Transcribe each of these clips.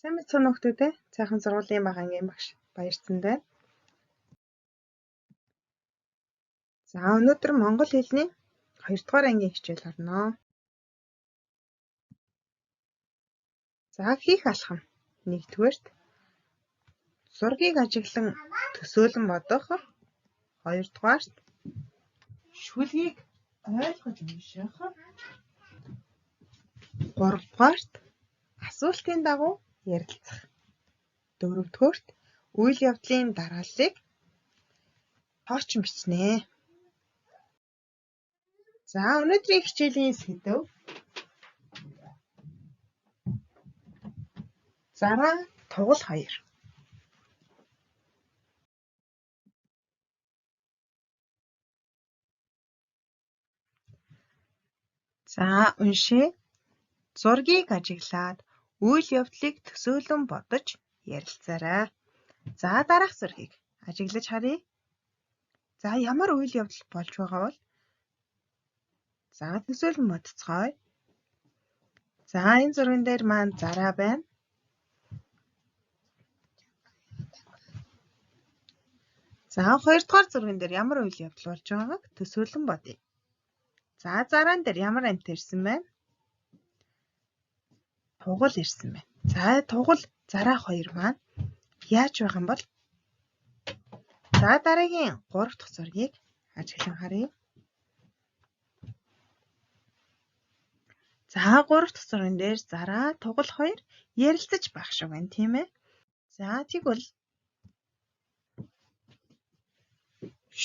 Сайн мэцхан нөхдүүдээ цайхан сургуулийн баг ангийн багш баярсан байна. За өнөөдөр монгол хэлний 2 дугаар ангийн хичээл орно. За хийх алхам. 1-р зургийг ажиглан төсөөлөн бодох. 2-р шүлгийг ойлгож унших. 3-р асуултын дагуу ярилцах. 4-р үйл явдлын дарааллыг тоочин бичнэ. За өнөөдрийн хичээлийн сэдэв зараа тугал 2. За уншээ. Зургийг ажиглаад үйл явдлыг төсөөлөн бодож ярилцаарай. За дараах зургийг ажиглаж харъя. За ямар үйл явдал болж байгаа бол за төсөөлөн бодцгоё. За энэ зурган дээр маань зараа байна. За 2-р зурган дээр ямар үйл явдал болж байгааг төсөөлөн бодъё. За зараан дээр ямар амьт ирсэн байна? Тугал ирсэн байна. За тугал зараа 2 маань яаж байгаа юм бол? За дараагийн 3 дахь зургийг ажиглан харъя. За 3 дахь зурган дээр зараа тугал 2 ярилцаж байх шиг байна, тийм ээ. За тэгвэл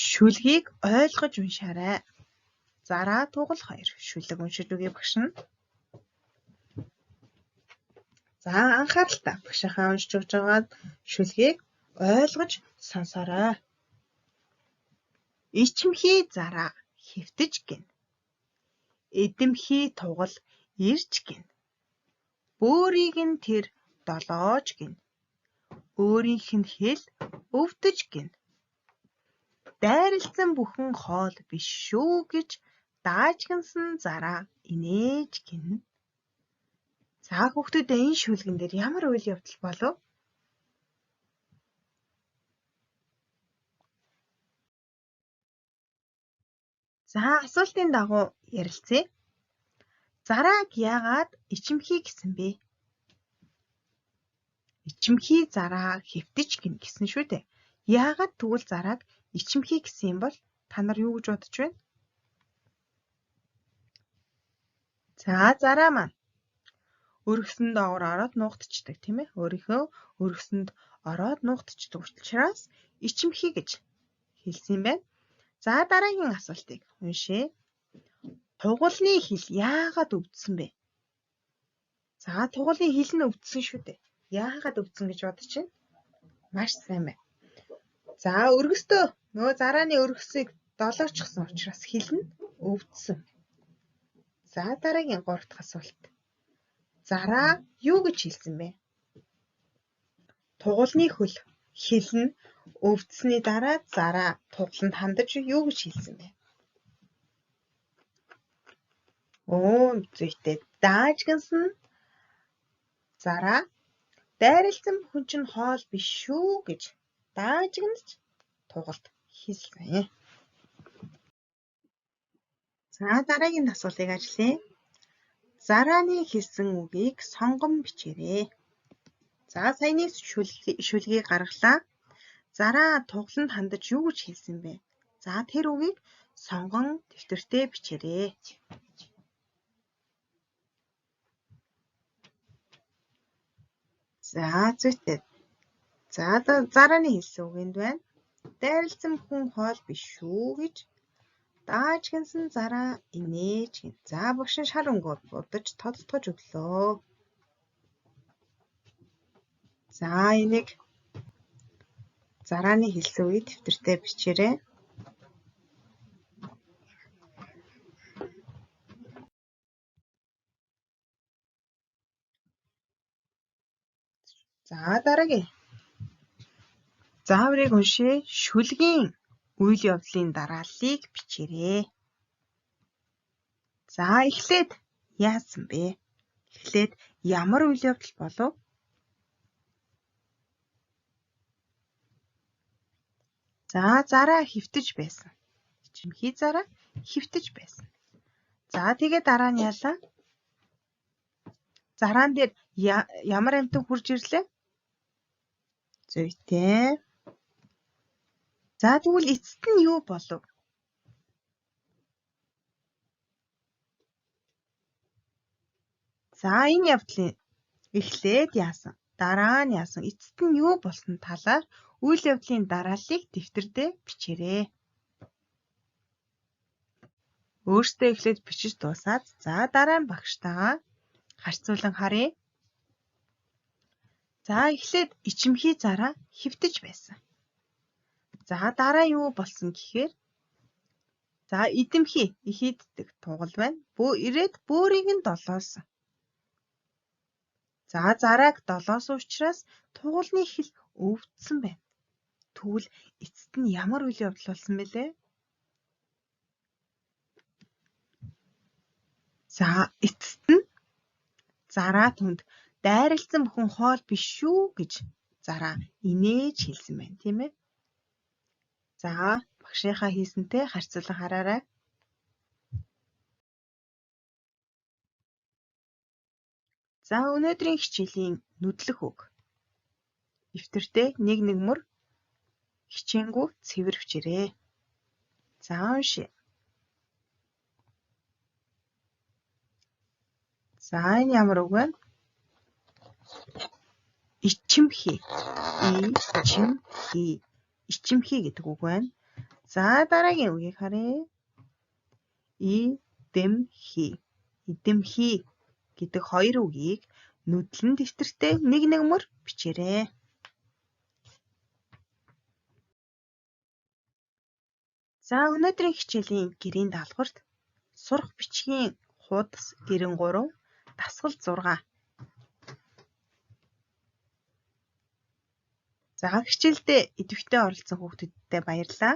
шүлгийг ойлгож уншаарай. Зараа тугал 2 шүлэг уншиж өгье багш нь. За анхааралтай багшийнхаа уншиж өгж байгаа шүлгийг ойлгож сонсоорой. Ичимхий зараа хэвтэж гин. Эдэмхий тугал ирж гин. Бөөрийг нь тэр долоож гин. Өөрийнх нь хэл өвдөж гин. Дайралцсан бүхэн хоол биш шүү гэж даажгансан зараа инээж гин. За хүүхдүүдээ энэ шүлгэн дээр ямар үйл явдал болов? За асуултын дагуу ярилцъя. Зарааг яагаад ичимхий гэсэн бэ? Ичимхий зараа хэвтэж гин гэсэн шүү дээ. Яагаад тэгвэл зарааг ичимхий гэсэн юм бол та нар юу гэж бодож байна? За зараа маань өргөсөн доогоор ороод нуугдчихдаг, тийм ээ? Өөрийнхөө өргөсөнд ороод нуугдчихдаг учраас ичимхий гэж хэлсэн юм байна. За дараагийн асуултыг уншъя. Тугалны хил яагаад өвдсөн бэ? За тугалны хил нь өвдсөн шүү дээ. Яагаад өвдсөн гэж бодож байна? Маш сайн байна. За өргөстөө нөгөө зарааны өргөсийг долоочсон учраас хил нь өвдсөн. За дараагийн 3 дахь асуулт. Зараа юу гэж хэлсэн бэ? Тугалны хил нь өвдсөний дараа зараа тугаланд хандаж юу гэж хэлсэн бэ? Зүйтэй. Даажгансан зараа дайралцсан бүхэн чинь хоол биш шүү гэж даажганж тугалд хэлсэн. За дараагийн асуултыг ажиллая. Зарааны хэлсэн үгийг сонгон бичээрэй. За саяны шүлгийг гаргалаа. Зараа тугаланд хандаж юу гэж хэлсэн бэ? За тэр үгийг сонгон дэвтэртээ бичээрэй. За зүйтэй. За зарааны хэлсэн үг энд байна. Дайралцсан бүхэн хоол биш шүү гэж даажгансан зараа инээж гин. За багш нь шар өнгөөр будаж тодтогч өглөө. За энийг зарааны хэлсэн үгийг дэвтэртээ бичээрэй. За дараагийн. Зааврыг уншъя. Шүлгийн үйл явдлын дарааллыг бичээрэй. За эхлээд яасан бэ? Эхлээд ямар үйл явдал болов? За зараа хэвтэж байсан. Ичимхий зараа хэвтэж байсан. За тэгээ дараа нь яалаа? Зараан дээр ямар амьтан хурж ирлээ? Зүйтэй. За тэгвэл эцэст нь юу болов? За энэ явдлын эхлээд яасан? Дараа нь яасан? Эцэст нь юу болсон талаар үйл явдлын дарааллыг дэвтэрдээ бичээрэй. Өөртөө эхлээд бичиж дуусаад за дараа нь багштайгаа харьцуулан харъя. За эхлээд ичимхий зараа хэвтэж байсан. За дараа юу болсон гэхээр за идэмхий их иддэг тугал байна. Ирээд бөөрийг нь долоосон. За зарааг долоосон учраас тугалны хил өвдсөн байна. Тэгвэл эцэст нь ямар үйл явдал болсон бэлээ? За эцэст нь зараа түнд дайралтсан бүхэн хоол биш шүү гэж зараа инээж хэлсэн байна, тийм ээ? За багшийнхаа хийсэнтэй харьцуулан хараарай. За өнөөдрийн хичээлийн нүдлэх үг. Дэвтэртээ нэг мөр хичээнгүү цэвэр бичээрэй. За уншия. За энэ ямар үг вэ? Ичимхий. Ичимхий. Ичимхий гэдэг үг байна. За дараагийн үгийг харъя. Идэмхий. Идэмхий гэдэг хоёр үгийг нүдлэн дэвтэртээ нэг мөр бичээрэй. За өнөөдрийн хичээлийн гэрийн даалгаварт сурах бичгийн хуудас 93, дасгал 6. За хичээлдээ идэвхтэй оролцсон хүүхдүүдтэй баярлалаа.